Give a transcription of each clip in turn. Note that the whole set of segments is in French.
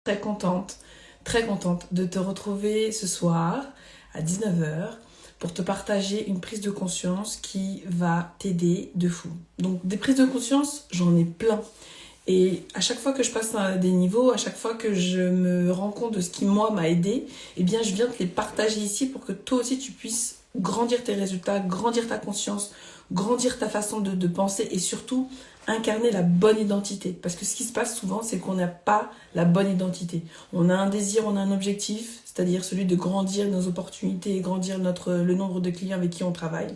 Très contente de te retrouver ce soir à 19h pour te partager une prise de conscience qui va t'aider de fou. Donc des prises de conscience, j'en ai plein. Et à chaque fois que je passe à des niveaux, à chaque fois que je me rends compte de ce qui moi m'a aidé, eh bien je viens te les partager ici pour que toi aussi tu puisses grandir tes résultats, grandir ta conscience, grandir ta façon de penser et surtout incarner la bonne identité. Parce que ce qui se passe souvent, c'est qu'on n'a pas la bonne identité. On a un désir, on a un objectif, c'est-à-dire celui de grandir nos opportunités et grandir le nombre de clients avec qui on travaille.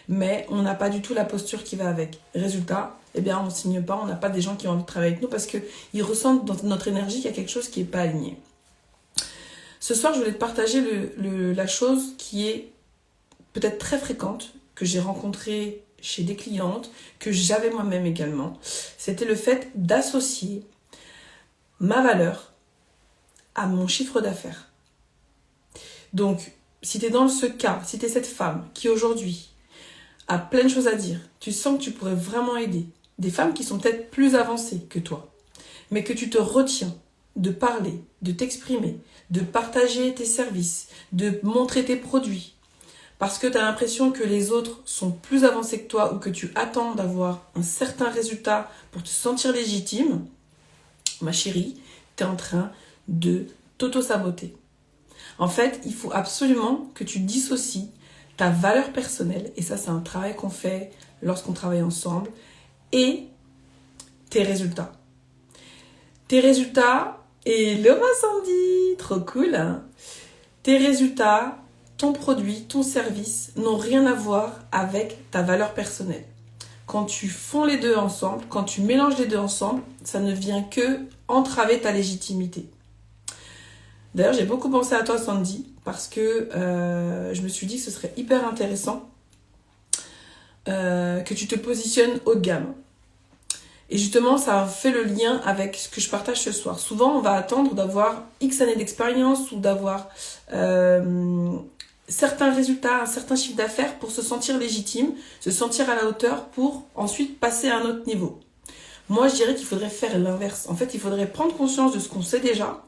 Mais on n'a pas du tout la posture qui va avec. Résultat, eh bien on ne signe pas, on n'a pas des gens qui ont envie de travailler avec nous parce qu'ils ressentent dans notre énergie qu'il y a quelque chose qui n'est pas aligné. Ce soir, je voulais te partager la chose qui est peut-être très fréquente, que j'ai rencontrée chez des clientes, que j'avais moi-même également. C'était le fait d'associer ma valeur à mon chiffre d'affaires. Donc, si tu es dans ce cas, si tu es cette femme qui aujourd'hui a plein de choses à dire, tu sens que tu pourrais vraiment aider des femmes qui sont peut-être plus avancées que toi, mais que tu te retiens de parler, de t'exprimer, de partager tes services, de montrer tes produits, parce que tu as l'impression que les autres sont plus avancés que toi ou que tu attends d'avoir un certain résultat pour te sentir légitime, ma chérie, tu es en train de t'auto-saboter. En fait, il faut absolument que tu dissocies ta valeur personnelle, et ça c'est un travail qu'on fait lorsqu'on travaille ensemble, et tes résultats. Tes résultats, et le Sandy, trop cool, hein. Tes résultats, ton produit, ton service n'ont rien à voir avec ta valeur personnelle. Quand tu fonds les deux ensemble, quand tu mélanges les deux ensemble, ça ne vient que entraver ta légitimité. D'ailleurs, j'ai beaucoup pensé à toi, Sandy, parce que je me suis dit que ce serait hyper intéressant que tu te positionnes haut de gamme. Et justement, ça fait le lien avec ce que je partage ce soir. Souvent, on va attendre d'avoir X années d'expérience ou d'avoir certains résultats, un certain chiffre d'affaires pour se sentir légitime, se sentir à la hauteur pour ensuite passer à un autre niveau. Moi, je dirais qu'il faudrait faire l'inverse. En fait, il faudrait prendre conscience de ce qu'on sait déjà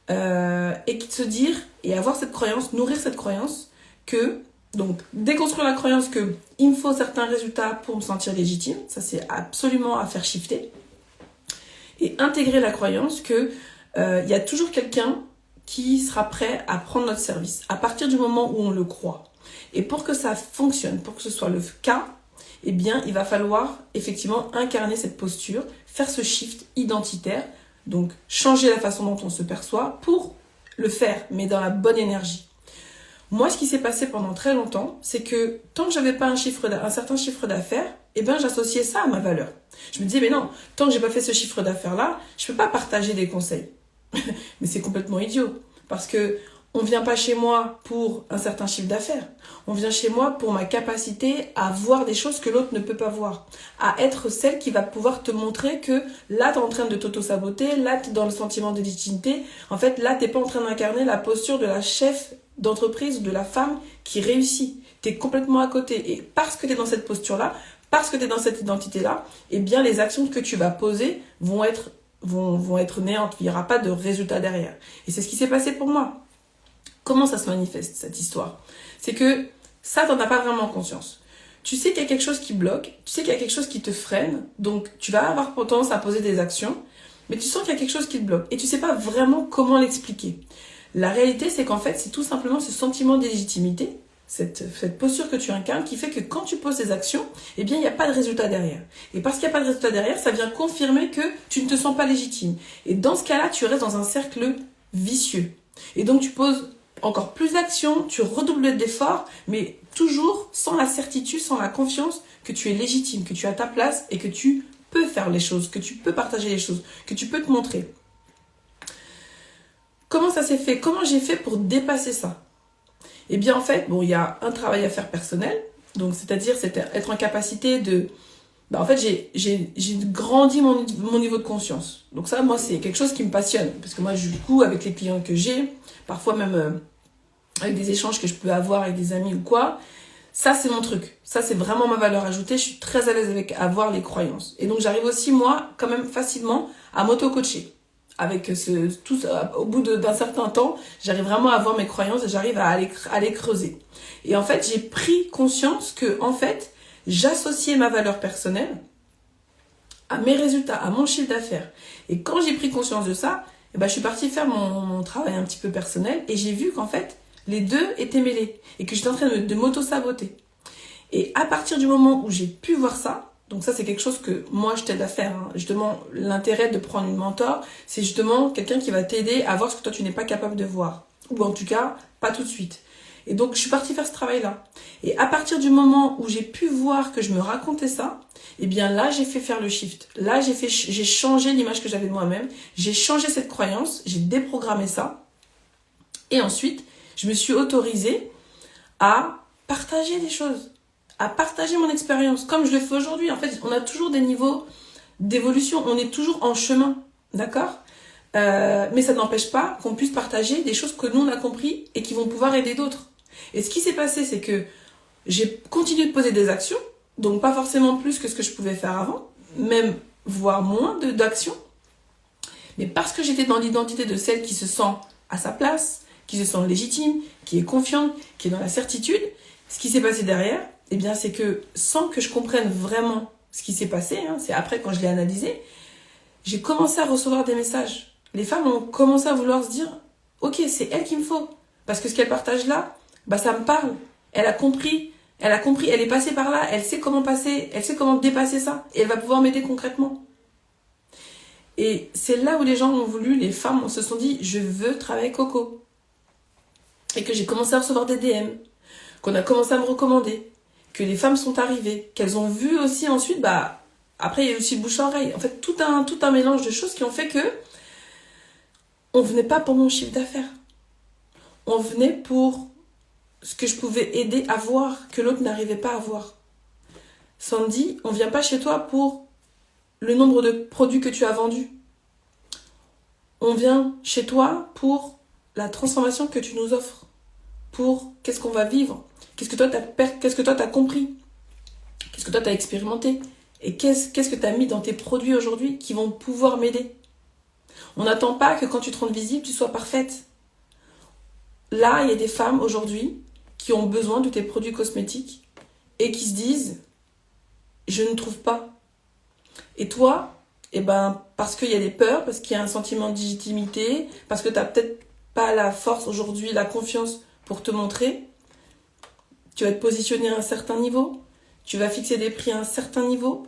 et se dire, et avoir cette croyance, nourrir cette croyance que, donc déconstruire la croyance que il me faut certains résultats pour me sentir légitime, ça c'est absolument à faire shifter, et intégrer la croyance que y a toujours quelqu'un qui sera prêt à prendre notre service à partir du moment où on le croit. Et pour que ça fonctionne, pour que ce soit le cas, eh bien il va falloir effectivement incarner cette posture, faire ce shift identitaire, donc changer la façon dont on se perçoit pour le faire, mais dans la bonne énergie. Moi, ce qui s'est passé pendant très longtemps, c'est que tant que j'avais pas un certain chiffre d'affaires, eh ben j'associais ça à ma valeur. Je me disais, mais non, tant que j'ai pas fait ce chiffre d'affaires-là, je peux pas partager des conseils. Mais c'est complètement idiot, parce que on vient pas chez moi pour un certain chiffre d'affaires. On vient chez moi pour ma capacité à voir des choses que l'autre ne peut pas voir. À être celle qui va pouvoir te montrer que là, tu es en train de t'auto-saboter, là, tu es dans le sentiment de légitimité. En fait, là, tu n'es pas en train d'incarner la posture de la chef d'entreprise ou de la femme qui réussit. Tu es complètement à côté. Et parce que tu es dans cette posture-là, parce que tu es dans cette identité-là, eh bien, les actions que tu vas poser vont être néantes. Il n'y aura pas de résultat derrière. Et c'est ce qui s'est passé pour moi. Comment ça se manifeste, cette histoire? C'est que ça, t'en as pas vraiment conscience. Tu sais qu'il y a quelque chose qui bloque, tu sais qu'il y a quelque chose qui te freine, donc tu vas avoir tendance à poser des actions, mais tu sens qu'il y a quelque chose qui te bloque, et tu sais pas vraiment comment l'expliquer. La réalité, c'est qu'en fait, c'est tout simplement ce sentiment d'illégitimité, cette posture que tu incarnes, qui fait que quand tu poses des actions, eh bien, il n'y a pas de résultat derrière. Et parce qu'il n'y a pas de résultat derrière, ça vient confirmer que tu ne te sens pas légitime. Et dans ce cas-là, tu restes dans un cercle vicieux. Et donc, tu poses encore plus d'actions, tu redoubles d'efforts, mais toujours sans la certitude, sans la confiance que tu es légitime, que tu as ta place et que tu peux faire les choses, que tu peux partager les choses, que tu peux te montrer. Comment ça s'est fait? Comment j'ai fait pour dépasser ça? Eh bien en fait, bon, il y a un travail à faire personnel, donc c'est-à-dire être en capacité de... en fait, j'ai grandi mon niveau de conscience. Donc ça, moi, c'est quelque chose qui me passionne. Parce que moi, du coup, avec les clients que j'ai, parfois même avec des échanges que je peux avoir avec des amis ou quoi, ça, c'est mon truc. Ça, c'est vraiment ma valeur ajoutée. Je suis très à l'aise avec avoir les croyances. Et donc, j'arrive aussi, moi, quand même facilement à m'auto-coacher, avec au bout d'un certain temps, j'arrive vraiment à voir mes croyances et j'arrive à les creuser. Et en fait, j'ai pris conscience que, en fait, j'associais ma valeur personnelle à mes résultats, à mon chiffre d'affaires. Et quand j'ai pris conscience de ça, je suis partie faire mon travail un petit peu personnel et j'ai vu qu'en fait, les deux étaient mêlés et que j'étais en train de m'auto-saboter. Et à partir du moment où j'ai pu voir ça, donc ça c'est quelque chose que moi je t'aide à faire, hein. Justement, l'intérêt de prendre une mentor, c'est justement quelqu'un qui va t'aider à voir ce que toi tu n'es pas capable de voir. Ou en tout cas, pas tout de suite. Et donc je suis partie faire ce travail-là. Et à partir du moment où j'ai pu voir que je me racontais ça, eh bien là j'ai fait faire le shift. Là j'ai changé l'image que j'avais de moi-même, j'ai changé cette croyance, j'ai déprogrammé ça. Et ensuite, je me suis autorisée à partager des choses, à partager mon expérience, comme je le fais aujourd'hui. En fait, on a toujours des niveaux d'évolution, on est toujours en chemin, d'accord ? Mais ça n'empêche pas qu'on puisse partager des choses que nous on a compris et qui vont pouvoir aider d'autres. Et ce qui s'est passé, c'est que j'ai continué de poser des actions, donc pas forcément plus que ce que je pouvais faire avant, même voire moins d'actions, mais parce que j'étais dans l'identité de celle qui se sent à sa place, qui se sent légitime, qui est confiante, qui est dans la certitude, ce qui s'est passé derrière, eh bien, c'est que sans que je comprenne vraiment ce qui s'est passé, hein, c'est après quand je l'ai analysé, j'ai commencé à recevoir des messages. Les femmes ont commencé à vouloir se dire « Ok, c'est elle qu'il me faut. » Parce que ce qu'elle partage là, ça me parle. Elle a compris, elle est passée par là, elle sait comment passer, elle sait comment dépasser ça. Et elle va pouvoir m'aider concrètement. Et c'est là où les gens ont voulu, les femmes se sont dit « Je veux travailler avec Coco. » Et que j'ai commencé à recevoir des DM, qu'on a commencé à me recommander, que les femmes sont arrivées, qu'elles ont vu aussi ensuite, après il y a eu aussi le bouche à oreille. En fait, tout un mélange de choses qui ont fait que on venait pas pour mon chiffre d'affaires. On venait pour ce que je pouvais aider à voir, que l'autre n'arrivait pas à voir. Sandy, on vient pas chez toi pour le nombre de produits que tu as vendus. On vient chez toi pour la transformation que tu nous offres. Pour qu'est-ce qu'on va vivre, qu'est-ce que toi t'as compris, qu'est-ce que toi t'as expérimenté et qu'est-ce que t'as mis dans tes produits aujourd'hui qui vont pouvoir m'aider. On n'attend pas que quand tu te rendes visible, tu sois parfaite. Là, il y a des femmes aujourd'hui qui ont besoin de tes produits cosmétiques et qui se disent « je ne trouve pas ». Et toi, parce qu'il y a des peurs, parce qu'il y a un sentiment de légitimité, parce que t'as peut-être pas la force aujourd'hui, la confiance pour te montrer, tu vas te positionner à un certain niveau, tu vas fixer des prix à un certain niveau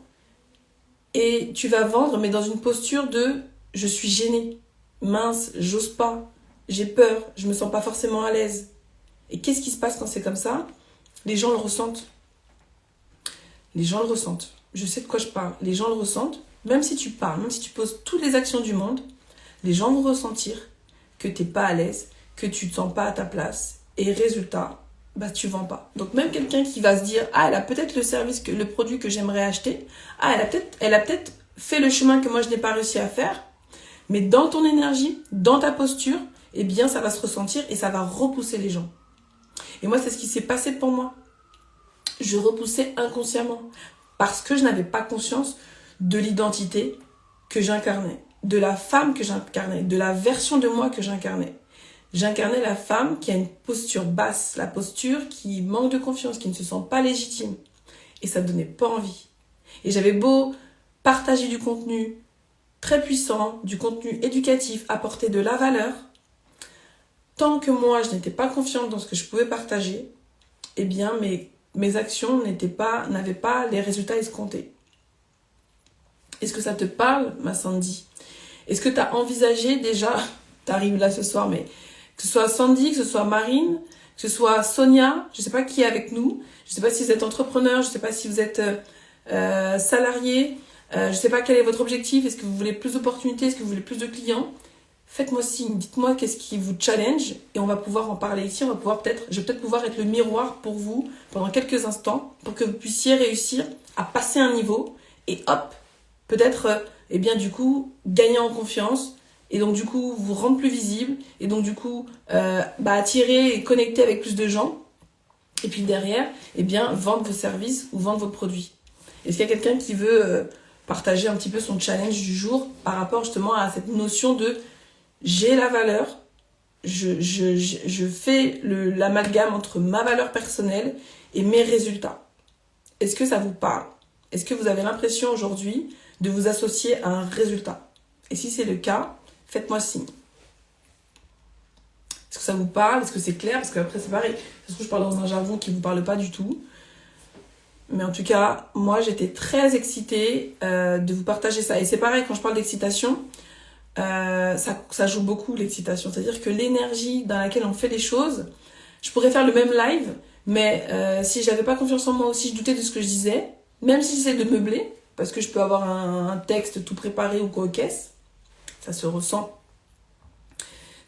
et tu vas vendre, mais dans une posture de « je suis gênée, mince, j'ose pas, j'ai peur, je me sens pas forcément à l'aise ». Et qu'est-ce qui se passe quand c'est comme ça ? Les gens le ressentent. Les gens le ressentent. Je sais de quoi je parle. Les gens le ressentent. Même si tu parles, même si tu poses toutes les actions du monde, les gens vont ressentir que t'es pas à l'aise, que tu te sens pas à ta place. Et résultat, tu vends pas. Donc même quelqu'un qui va se dire « Ah, elle a peut-être le produit que j'aimerais acheter. Ah, elle a peut-être fait le chemin que moi je n'ai pas réussi à faire. » Mais dans ton énergie, dans ta posture, eh bien ça va se ressentir et ça va repousser les gens. Et moi, c'est ce qui s'est passé pour moi. Je repoussais inconsciemment parce que je n'avais pas conscience de l'identité que j'incarnais, de la femme que j'incarnais, de la version de moi que j'incarnais. J'incarnais la femme qui a une posture basse, la posture qui manque de confiance, qui ne se sent pas légitime. Et ça ne donnait pas envie. Et j'avais beau partager du contenu très puissant, du contenu éducatif, apporter de la valeur, tant que moi je n'étais pas confiante dans ce que je pouvais partager, eh bien mes actions n'avaient pas les résultats escomptés. Est-ce que ça te parle, ma Sandy ? Est-ce que tu as envisagé déjà, tu arrives là ce soir, mais que ce soit Sandy, que ce soit Marine, que ce soit Sonia, je ne sais pas qui est avec nous, je ne sais pas si vous êtes entrepreneur, je ne sais pas si vous êtes salarié, je ne sais pas quel est votre objectif, est-ce que vous voulez plus d'opportunités, est-ce que vous voulez plus de clients ? Faites-moi signe, dites-moi qu'est-ce qui vous challenge et on va pouvoir en parler ici, je vais peut-être pouvoir être le miroir pour vous pendant quelques instants pour que vous puissiez réussir à passer un niveau et hop, peut-être, du coup, gagner en confiance et donc du coup vous rendre plus visible et donc du coup attirer et connecter avec plus de gens et puis derrière, vendre vos services ou vendre vos produits. Est-ce qu'il y a quelqu'un qui veut partager un petit peu son challenge du jour par rapport justement à cette notion de j'ai la valeur, je fais l'amalgame entre ma valeur personnelle et mes résultats. Est-ce que ça vous parle? Est-ce que vous avez l'impression aujourd'hui de vous associer à un résultat? Et si c'est le cas, faites-moi signe. Est-ce que ça vous parle? Est-ce que c'est clair? Parce qu'après, c'est pareil. Parce que je parle dans un jargon qui ne vous parle pas du tout. Mais en tout cas, moi, j'étais très excitée de vous partager ça. Et c'est pareil, quand je parle d'excitation, ça joue beaucoup, l'excitation. C'est-à-dire que l'énergie dans laquelle on fait les choses, je pourrais faire le même live, mais si j'avais pas confiance en moi aussi, je doutais de ce que je disais, même si c'est de meubler, parce que je peux avoir un texte tout préparé ou quoi caisse, ça se ressent.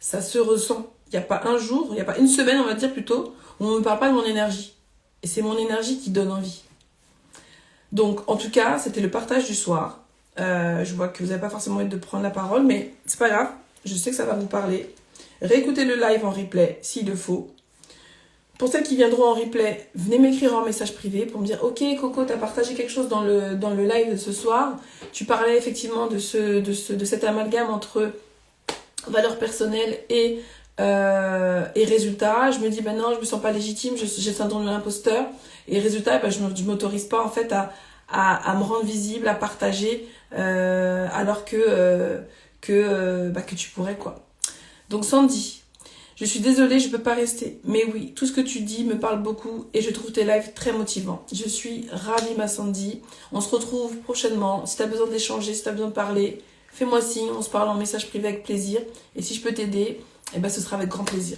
Ça se ressent. Il n'y a pas un jour, il n'y a pas une semaine, on va dire plutôt, où on ne me parle pas de mon énergie. Et c'est mon énergie qui donne envie. Donc, en tout cas, c'était le partage du soir. Je vois que vous n'avez pas forcément envie de prendre la parole, mais c'est pas grave. Je sais que ça va vous parler. Réécoutez le live en replay, s'il le faut. Pour celles qui viendront en replay, venez m'écrire en message privé pour me dire « Ok, Coco, tu as partagé quelque chose dans le live de ce soir. Tu parlais effectivement de cet amalgame entre valeur personnelle et résultat. Je me dis, ben non, je me sens pas légitime, j'ai le syndrome de l'imposteur. Et résultat, ben, je m'autorise pas en fait à me rendre visible, à partager, alors que tu pourrais, quoi. Donc Sandy, je suis désolée, je peux pas rester. Mais oui, tout ce que tu dis me parle beaucoup et je trouve tes lives très motivants. Je suis ravie, ma Sandy. On se retrouve prochainement. Si tu as besoin d'échanger, si tu as besoin de parler, fais-moi signe, on se parle en message privé avec plaisir. Et si je peux t'aider, eh ben, ce sera avec grand plaisir.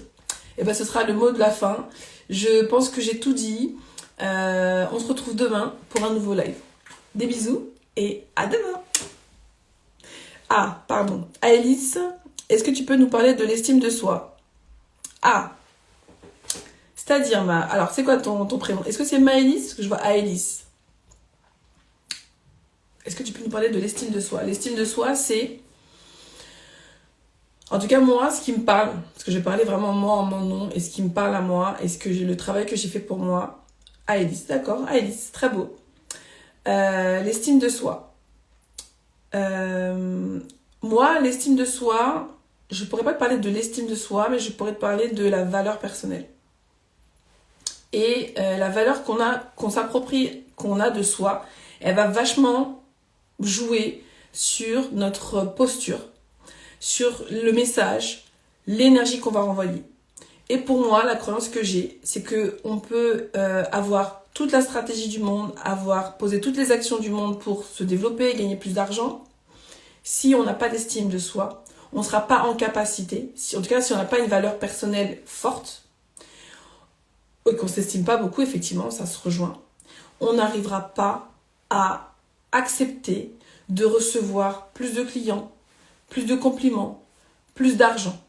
Eh ben, ce sera le mot de la fin. Je pense que j'ai tout dit. On se retrouve demain pour un nouveau live. Des bisous et à demain. Ah, pardon. Aélis, est-ce que tu peux nous parler de l'estime de soi? Ah, c'est-à-dire alors, c'est quoi ton prénom? Est-ce que c'est Maëlys? Parce que je vois Aélis. Est-ce que tu peux nous parler de l'estime de soi? L'estime de soi, c'est... En tout cas, moi, ce qui me parle, parce que je vais parler vraiment moi en mon nom, et ce qui me parle à moi, et le travail que j'ai fait pour moi, Aélis, d'accord, Aélis, très beau. L'estime de soi. Moi, l'estime de soi, je pourrais pas te parler de l'estime de soi, mais je pourrais te parler de la valeur personnelle. Et la valeur qu'on s'approprie, qu'on a de soi, elle va vachement jouer sur notre posture, sur le message, l'énergie qu'on va renvoyer. Et pour moi, la croyance que j'ai, c'est que on peut avoir toute la stratégie du monde, avoir posé toutes les actions du monde pour se développer et gagner plus d'argent. Si on n'a pas d'estime de soi, on ne sera pas en capacité, en tout cas si on n'a pas une valeur personnelle forte, et qu'on ne s'estime pas beaucoup, effectivement, ça se rejoint, on n'arrivera pas à accepter de recevoir plus de clients, plus de compliments, plus d'argent.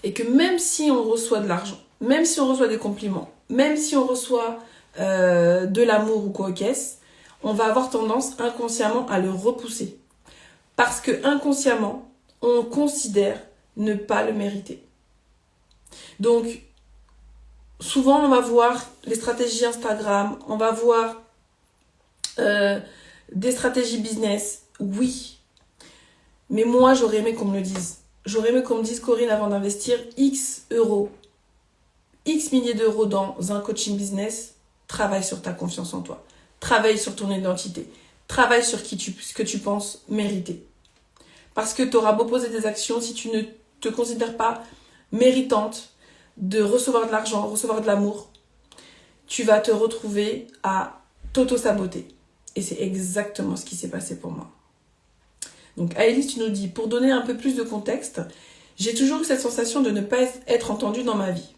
Et que même si on reçoit de l'argent, même si on reçoit des compliments, même si on reçoit de l'amour ou quoi qu'est-ce, on va avoir tendance inconsciemment à le repousser. Parce que inconsciemment, on considère ne pas le mériter. Donc, souvent, on va voir les stratégies Instagram, on va voir des stratégies business, oui. Mais moi, j'aurais aimé qu'on me le dise. J'aurais aimé qu'on me dise, Corinne, avant d'investir X euros, X milliers d'euros dans un coaching business, travaille sur ta confiance en toi. Travaille sur ton identité. Travaille sur ce que tu penses mériter. Parce que tu auras beau poser des actions, si tu ne te considères pas méritante de recevoir de l'argent, recevoir de l'amour, tu vas te retrouver à t'auto-saboter. Et c'est exactement ce qui s'est passé pour moi. Donc Aélis, tu nous dis, pour donner un peu plus de contexte, j'ai toujours eu cette sensation de ne pas être entendue dans ma vie.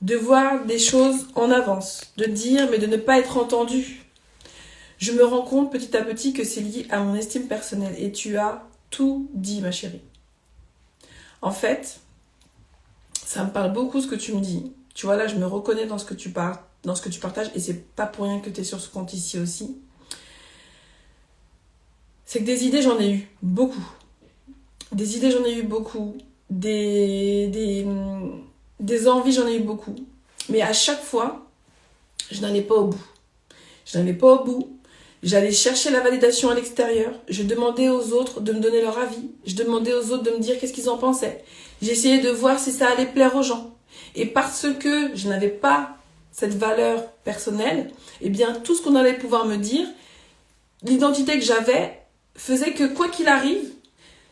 De voir des choses en avance, de dire mais de ne pas être entendue. Je me rends compte petit à petit que c'est lié à mon estime personnelle. Et tu as tout dit, ma chérie. En fait, ça me parle beaucoup ce que tu me dis. Tu vois, là, je me reconnais dans ce que tu parles, dans ce que tu partages, et c'est pas pour rien que tu es sur ce compte ici aussi. C'est que des idées, j'en ai eu beaucoup. Des idées, j'en ai eu beaucoup. Des envies, j'en ai eu beaucoup. Mais à chaque fois, je n'allais pas au bout. Je n'allais pas au bout. J'allais chercher la validation à l'extérieur. Je demandais aux autres de me donner leur avis. Je demandais aux autres de me dire qu'est-ce qu'ils en pensaient. J'essayais de voir si ça allait plaire aux gens. Et parce que je n'avais pas cette valeur personnelle, eh bien, tout ce qu'on allait pouvoir me dire, l'identité que j'avais faisait que quoi qu'il arrive,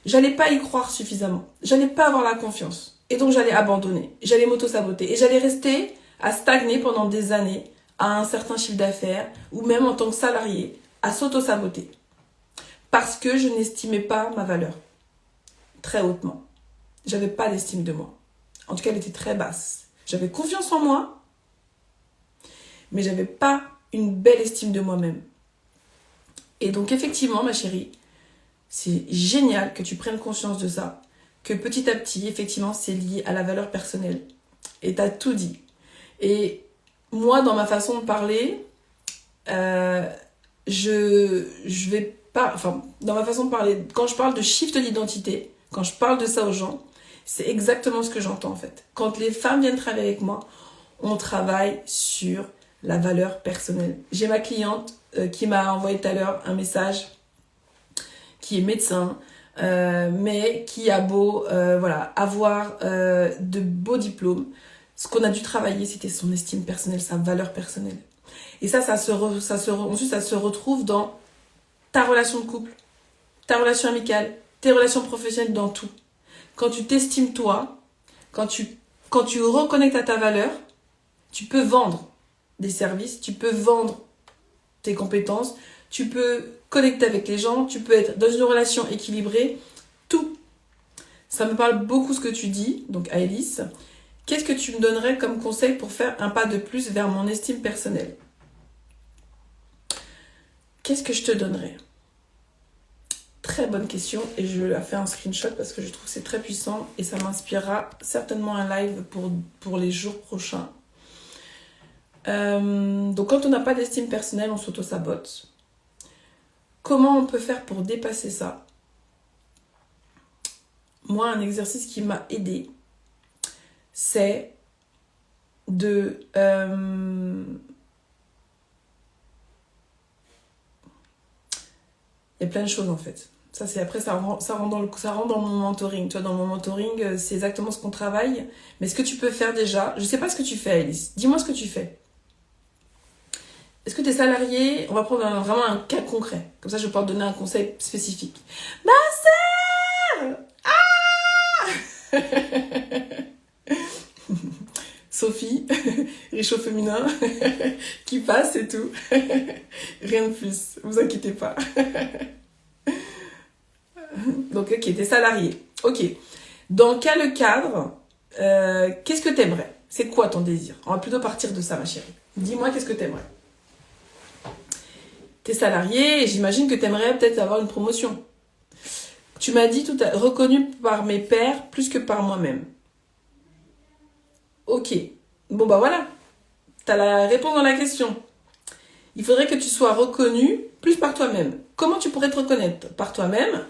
j'allais pas y croire suffisamment. J'allais pas avoir la confiance. Et donc, j'allais abandonner. J'allais m'auto-saboter. Et j'allais rester à stagner pendant des années à un certain chiffre d'affaires ou même en tant que salarié à s'auto-saboter. Parce que je n'estimais pas ma valeur très hautement. J'avais pas d'estime de moi. En tout cas, elle était très basse. J'avais confiance en moi, mais j'avais pas une belle estime de moi-même. Et donc, effectivement, ma chérie, c'est génial que tu prennes conscience de ça, que petit à petit, effectivement, c'est lié à la valeur personnelle. Et tu as tout dit. Et moi, dans ma façon de parler, je vais pas... Enfin, dans ma façon de parler, quand je parle de shift d'identité, quand je parle de ça aux gens, c'est exactement ce que j'entends en fait. Quand les femmes viennent travailler avec moi, on travaille sur la valeur personnelle. J'ai ma cliente qui m'a envoyé tout à l'heure un message, qui est médecin, mais qui a beau avoir de beaux diplômes. Ce qu'on a dû travailler, c'était son estime personnelle, sa valeur personnelle. Et ensuite, ça se retrouve dans ta relation de couple, ta relation amicale, tes relations professionnelles, dans tout. Quand tu t'estimes toi, quand tu reconnectes à ta valeur, tu peux vendre des services, tu peux vendre tes compétences, tu peux connecter avec les gens, tu peux être dans une relation équilibrée, tout. Ça me parle beaucoup ce que tu dis, donc Aélis. Qu'est-ce que tu me donnerais comme conseil pour faire un pas de plus vers mon estime personnelle? Qu'est-ce que je te donnerais? Très bonne question et je la fais un screenshot parce que je trouve que c'est très puissant et ça m'inspirera certainement un live pour les jours prochains. Donc quand on n'a pas d'estime personnelle, on s'auto-sabote. Comment on peut faire pour dépasser ça? Moi, un exercice qui m'a aidée, c'est de... Il y a plein de choses en fait. Ça, c'est après, ça rentre dans mon mentoring. Tu vois, dans mon mentoring, c'est exactement ce qu'on travaille. Mais ce que tu peux faire déjà, je sais pas ce que tu fais, Alice. Dis-moi ce que tu fais. Est-ce que tu es salarié? On va prendre vraiment un cas concret. Comme ça, je vais pouvoir te donner un conseil spécifique. Ma sœur! Ah! Sophie, riche au féminin, qui passe et tout. Rien de plus, vous inquiétez pas. Donc, ok, t'es salarié. Ok. Dans quel cadre, qu'est-ce que t'aimerais? C'est quoi ton désir? On va plutôt partir de ça, ma chérie. Dis-moi, qu'est-ce que t'aimerais? T'es salarié et j'imagine que t'aimerais peut-être avoir une promotion. Tu m'as dit tout à l'heure, reconnu par mes pairs plus que par moi-même. Ok. Bon, bah voilà. T'as la réponse dans la question. Il faudrait que tu sois reconnu plus par toi-même. Comment tu pourrais te reconnaître par toi-même?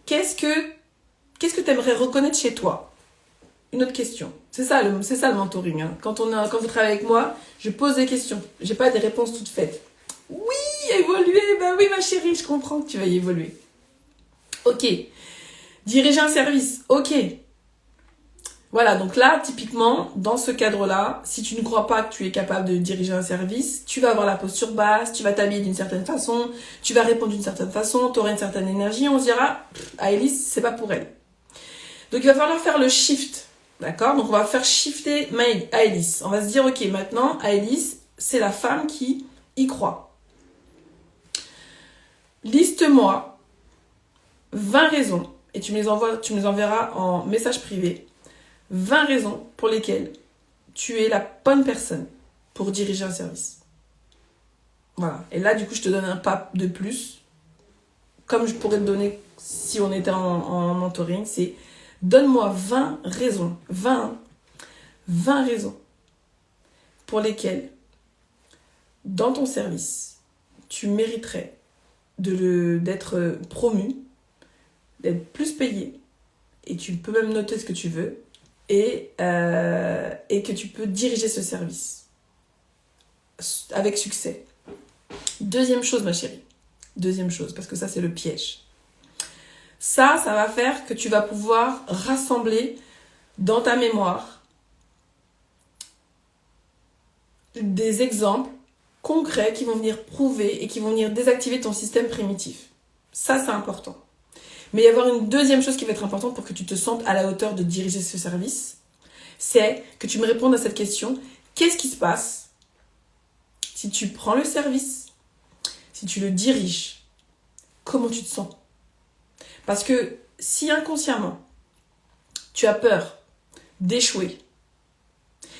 Qu'est-ce que tu aimerais reconnaître chez toi? Une autre question. C'est ça le mentoring. Hein. Quand vous travaillez avec moi, je pose des questions. J'ai pas des réponses toutes faites. Oui, évoluer. Ben oui, ma chérie, je comprends que tu vas y évoluer. Ok. Diriger un service. Ok. Voilà, donc là, typiquement, dans ce cadre-là, si tu ne crois pas que tu es capable de diriger un service, tu vas avoir la posture basse, tu vas t'habiller d'une certaine façon, tu vas répondre d'une certaine façon, tu auras une certaine énergie, on se dira, Aélis, c'est pas pour elle. Donc il va falloir faire le shift, d'accord? Donc on va faire shifter Aélis. On va se dire, ok, maintenant, Aélis, c'est la femme qui y croit. Liste-moi 20 raisons, et tu me les enverras en message privé, 20 raisons pour lesquelles tu es la bonne personne pour diriger un service. Voilà. Et là, du coup, je te donne un pas de plus. Comme je pourrais te donner si on était en mentoring, c'est donne-moi 20 raisons. 20 raisons pour lesquelles, dans ton service, tu mériterais d'être promu, d'être plus payé. Et tu peux même noter ce que tu veux. Et que tu peux diriger ce service avec succès. Deuxième chose, ma chérie. Deuxième chose, parce que ça, c'est le piège. Ça va faire que tu vas pouvoir rassembler dans ta mémoire des exemples concrets qui vont venir prouver et qui vont venir désactiver ton système primitif. Ça, c'est important. Mais il y a une deuxième chose qui va être importante pour que tu te sentes à la hauteur de diriger ce service, c'est que tu me répondes à cette question. Qu'est-ce qui se passe si tu prends le service, si tu le diriges? Comment tu te sens? Parce que si inconsciemment, tu as peur d'échouer,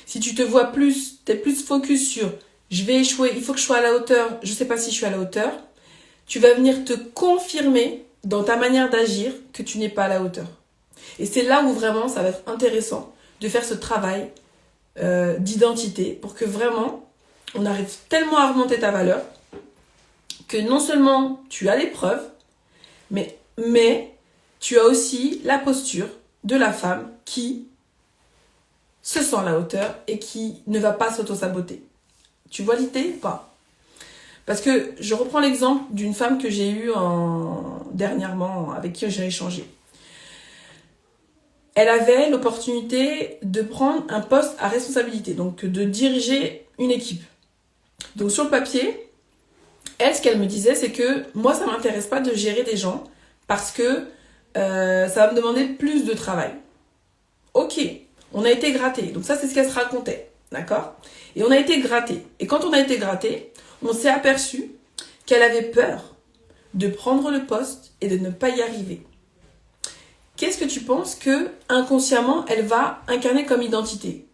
si tu te vois plus, tu es plus focus sur je vais échouer, il faut que je sois à la hauteur, je ne sais pas si je suis à la hauteur, tu vas venir te confirmer dans ta manière d'agir que tu n'es pas à la hauteur. Et c'est là où vraiment ça va être intéressant de faire ce travail d'identité pour que vraiment on arrive tellement à remonter ta valeur que non seulement tu as les preuves, mais tu as aussi la posture de la femme qui se sent à la hauteur et qui ne va pas s'auto-saboter. Tu vois l'idée ou pas? Parce que je reprends l'exemple d'une femme que j'ai eue dernièrement, avec qui j'ai échangé. Elle avait l'opportunité de prendre un poste à responsabilité, donc de diriger une équipe. Donc sur le papier, elle, ce qu'elle me disait, c'est que moi, ça ne m'intéresse pas de gérer des gens parce que ça va me demander plus de travail. Ok, on a été gratté. Donc ça, c'est ce qu'elle se racontait. D'accord? Et on a été gratté. Et quand on a été gratté, on s'est aperçu qu'elle avait peur de prendre le poste et de ne pas y arriver. Qu'est-ce que tu penses que inconsciemment elle va incarner comme identité?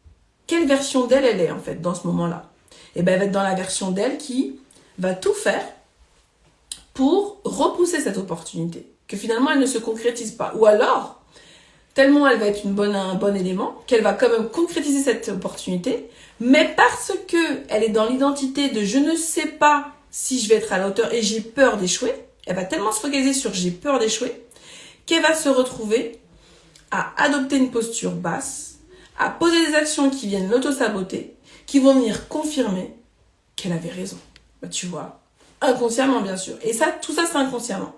Quelle version d'elle elle est en fait dans ce moment-là? Eh bien, elle va être dans la version d'elle qui va tout faire pour repousser cette opportunité, que finalement elle ne se concrétise pas. Ou alors, tellement elle va être un bon élément, qu'elle va quand même concrétiser cette opportunité, mais parce que elle est dans l'identité de je ne sais pas si je vais être à la hauteur et j'ai peur d'échouer, elle va tellement se focaliser sur j'ai peur d'échouer, qu'elle va se retrouver à adopter une posture basse, à poser des actions qui viennent l'auto-saboter, qui vont venir confirmer qu'elle avait raison. Bah, tu vois, inconsciemment bien sûr. Et ça, tout ça c'est inconsciemment.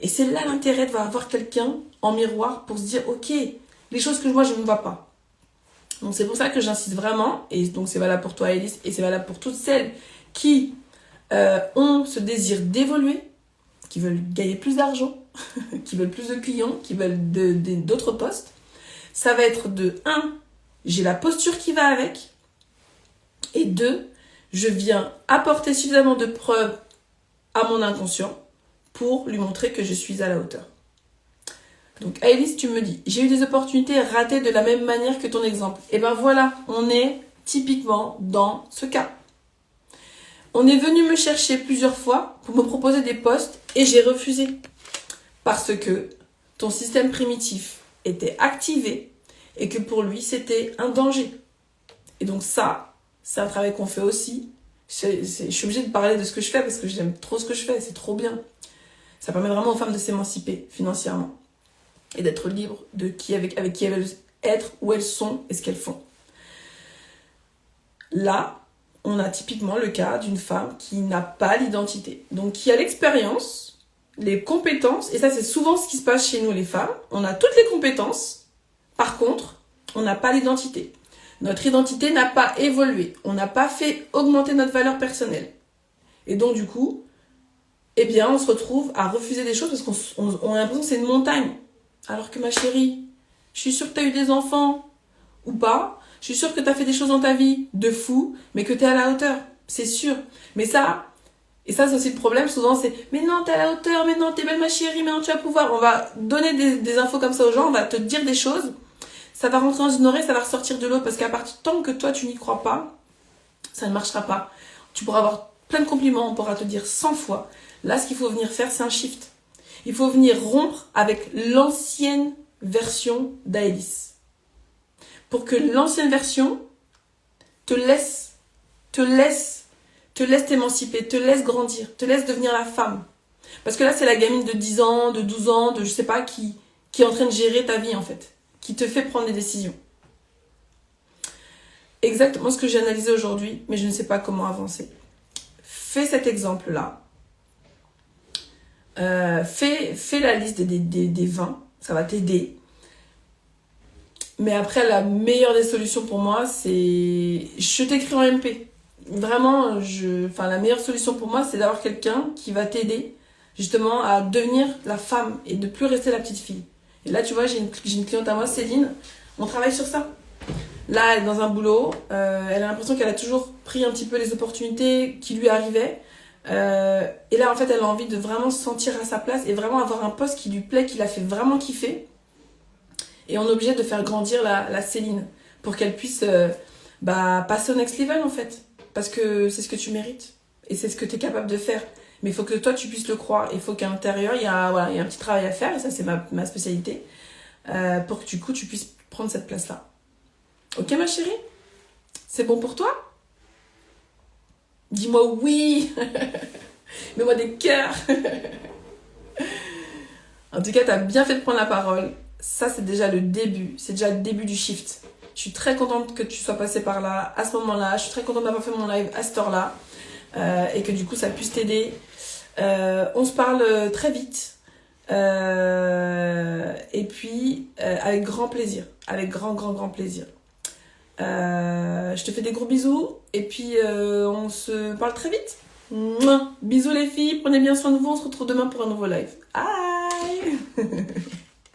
Et c'est là l'intérêt de avoir quelqu'un en miroir pour se dire, ok, les choses que moi je ne vois pas. Donc c'est pour ça que j'insiste vraiment, et donc c'est valable pour toi Alice, et c'est valable pour toutes celles qui ont ce désir d'évoluer, qui veulent gagner plus d'argent, qui veulent plus de clients, qui veulent d'autres postes. Ça va être de 1, j'ai la posture qui va avec, et 2, je viens apporter suffisamment de preuves à mon inconscient pour lui montrer que je suis à la hauteur. Donc Alice, tu me dis, j'ai eu des opportunités ratées de la même manière que ton exemple. Et ben voilà, on est typiquement dans ce cas. On est venu me chercher plusieurs fois pour me proposer des postes et j'ai refusé. Parce que ton système primitif était activé et que pour lui, c'était un danger. Et donc ça, c'est un travail qu'on fait aussi. Je suis obligée de parler de ce que je fais parce que j'aime trop ce que je fais, c'est trop bien. Ça permet vraiment aux femmes de s'émanciper financièrement et d'être libres de avec qui elles veulent être, où elles sont et ce qu'elles font. Là, on a typiquement le cas d'une femme qui n'a pas l'identité. Donc, qui a l'expérience, les compétences, et ça, c'est souvent ce qui se passe chez nous, les femmes. On a toutes les compétences, par contre, on n'a pas l'identité. Notre identité n'a pas évolué. On n'a pas fait augmenter notre valeur personnelle. Et donc, du coup, eh bien, on se retrouve à refuser des choses parce qu'on a l'impression que c'est une montagne. Alors que ma chérie, je suis sûre que tu as eu des enfants ou pas. Je suis sûre que tu as fait des choses dans ta vie de fou, mais que tu es à la hauteur. C'est sûr. Mais ça, et ça c'est aussi le problème, souvent c'est « Mais non, t'es à la hauteur, mais non, t'es belle ma chérie, mais non, tu vas pouvoir. » On va donner des infos comme ça aux gens, on va te dire des choses. Ça va rentrer dans une oreille, ça va ressortir de l'autre. Parce qu'à partir tant que toi, tu n'y crois pas, ça ne marchera pas. Tu pourras avoir plein de compliments, on pourra te dire 100 fois. Là, ce qu'il faut venir faire, c'est un shift. Il faut venir rompre avec l'ancienne version d'Alice. Pour que l'ancienne version te laisse t'émanciper, te laisse grandir, te laisse devenir la femme. Parce que là, c'est la gamine de 10 ans, de 12 ans, de je sais pas, qui est en train de gérer ta vie, en fait. Qui te fait prendre des décisions. exactement ce que j'ai analysé aujourd'hui, mais je ne sais pas comment avancer. Fais cet exemple-là. Fais la liste des 20, ça va t'aider. Mais après, la meilleure des solutions pour moi, c'est... Je t'écris en MP. Vraiment, la meilleure solution pour moi, c'est d'avoir quelqu'un qui va t'aider justement à devenir la femme et de plus rester la petite fille. Et là, tu vois, j'ai une cliente à moi, Céline, on travaille sur ça. Là, elle est dans un boulot, elle a l'impression qu'elle a toujours pris un petit peu les opportunités qui lui arrivaient. Et là, en fait, elle a envie de vraiment se sentir à sa place et vraiment avoir un poste qui lui plaît, qui la fait vraiment kiffer. Et on est obligé de faire grandir la Céline pour qu'elle puisse passer au next level, en fait. Parce que c'est ce que tu mérites et c'est ce que tu es capable de faire. Mais il faut que toi, tu puisses le croire. Il faut qu'à l'intérieur, il y a un petit travail à faire, et ça, c'est ma spécialité, pour que du coup, tu puisses prendre cette place-là. Ok, ma chérie? C'est bon pour toi? Dis-moi oui. Mets-moi des cœurs. En tout cas, tu as bien fait de prendre la parole. Ça, c'est déjà le début. C'est déjà le début du shift. Je suis très contente que tu sois passée par là, à ce moment-là. Je suis très contente d'avoir fait mon live à cette heure-là. Et que du coup, ça puisse t'aider. On se parle très vite. Et puis, avec grand plaisir. Avec grand plaisir. Je te fais des gros bisous. Et puis, on se parle très vite. Mouah. Bisous les filles. Prenez bien soin de vous. On se retrouve demain pour un nouveau live. Aïe.